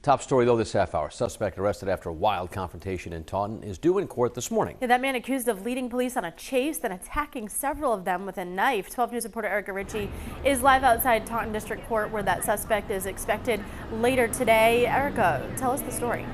Top story, though, this half hour. Suspect arrested after a wild confrontation in Taunton is due in court this morning. Yeah, that man accused of leading police on a chase, then attacking several of them with a knife. 12 News reporter Erica Ritchie is live outside Taunton District Court, where that suspect is expected later today. Erica, tell us the story.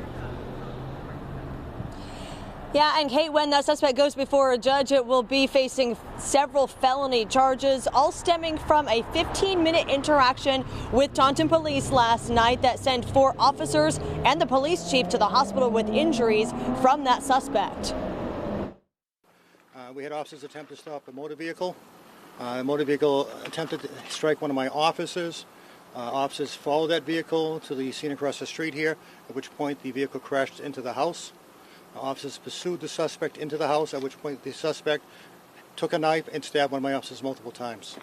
Yeah, and Kate, when that suspect goes before a judge, it will be facing several felony charges, all stemming from a 15-minute interaction with Taunton police last night that sent 4 officers and the police chief to the hospital with injuries from that suspect. We had officers attempt to stop a motor vehicle. The motor vehicle attempted to strike one of my officers. Officers followed that vehicle to the scene across the street here, at which point the vehicle crashed into the house. Officers pursued the suspect into the house, at which point the suspect took a knife and stabbed one of my officers multiple times.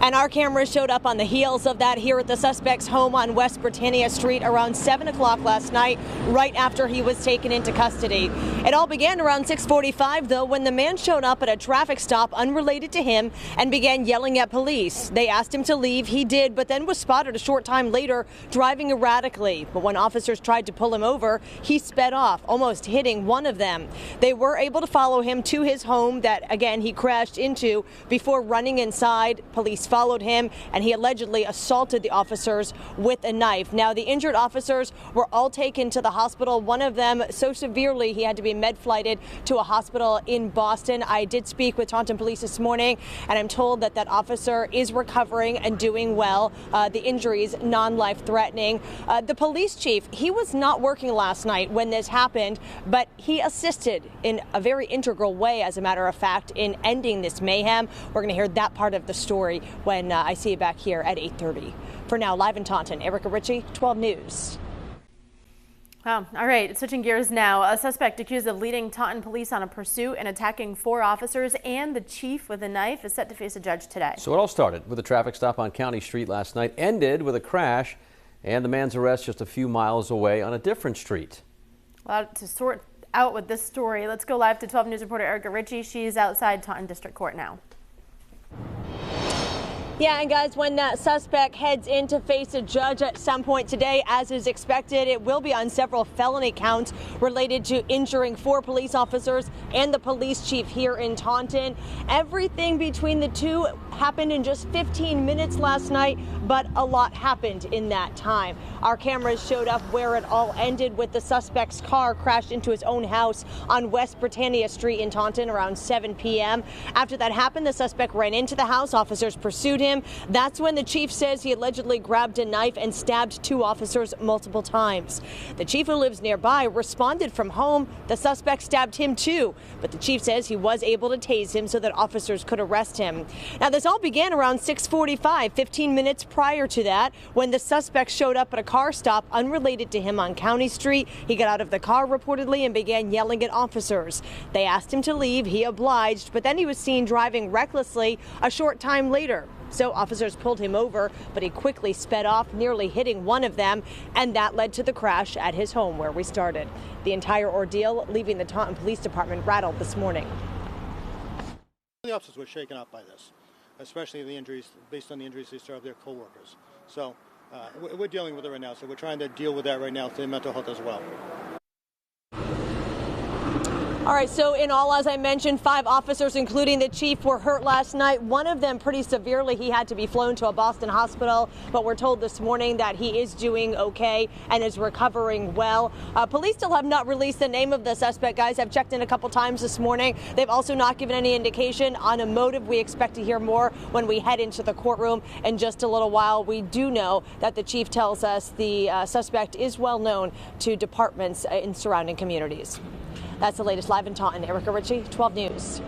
And our cameras showed up on the heels of that here at the suspect's home on West Britannia Street around 7 o'clock last night, right after he was taken into custody. It all began around 6:45, though, when the man showed up at a traffic stop unrelated to him and began yelling at police. They asked him to leave. He did, but then was spotted a short time later driving erratically. But when officers tried to pull him over, he sped off, almost hitting one of them. They were able to follow him to his home that, again, he crashed into before running inside. Police followed him, and he allegedly assaulted the officers with a knife. Now, the injured officers were all taken to the hospital, one of them so severely he had to be med-flighted to a hospital in Boston. I did speak with Taunton Police this morning, and I'm told that that officer is recovering and doing well. The injuries non-life-threatening. The police chief, he was not working last night when this happened, but he assisted in a very integral way, as a matter of fact, in ending this mayhem. We're going to hear that part of the story when I see you back here at 8:30. For now, live in Taunton, Erica Ritchie, 12 News. Wow. All right. Switching gears now. A suspect accused of leading Taunton police on a pursuit and attacking 4 officers and the chief with a knife is set to face a judge today. So it all started with a traffic stop on County Street last night, ended with a crash, and the man's arrest just a few miles away on a different street. Well, to sort out with this story, let's go live to 12 News reporter Erica Ritchie. She's outside Taunton District Court now. Yeah, and guys, when that suspect heads in to face a judge at some point today, as is expected, it will be on several felony counts related to injuring 4 police officers and the police chief here in Taunton. Everything between the two happened in just 15 minutes last night, but a lot happened in that time. Our cameras showed up where it all ended, with the suspect's car crashed into his own house on West Britannia Street in Taunton around 7 p.m. After that happened, the suspect ran into the house. Officers pursued him. That's when the chief says he allegedly grabbed a knife and stabbed 2 officers multiple times. The chief, who lives nearby, responded from home. The suspect stabbed him too, but the chief says he was able to tase him so that officers could arrest him. Now, this all began around 6:45, 15 minutes prior to that, when the suspect showed up at a car stop unrelated to him on County Street. He got out of the car reportedly and began yelling at officers. They asked him to leave. He obliged, but then he was seen driving recklessly a short time later. So officers pulled him over, but he quickly sped off, nearly hitting one of them, and that led to the crash at his home where we started. The entire ordeal leaving the Taunton Police Department rattled this morning. The officers were shaken up by this, especially the injuries, based on the injuries they saw of their co-workers. So we're dealing with it right now, so we're trying to deal with that right now, their mental health as well. All right, so in all, as I mentioned, 5 officers, including the chief, were hurt last night. One of them pretty severely. He had to be flown to a Boston hospital, but we're told this morning that he is doing okay and is recovering well. Police still have not released the name of the suspect, guys. I've checked in a couple times this morning. They've also not given any indication on a motive. We expect to hear more when we head into the courtroom in just a little while. We do know that the chief tells us the suspect is well known to departments in surrounding communities. That's the latest live in Taunton. Erica Ritchie, 12 News.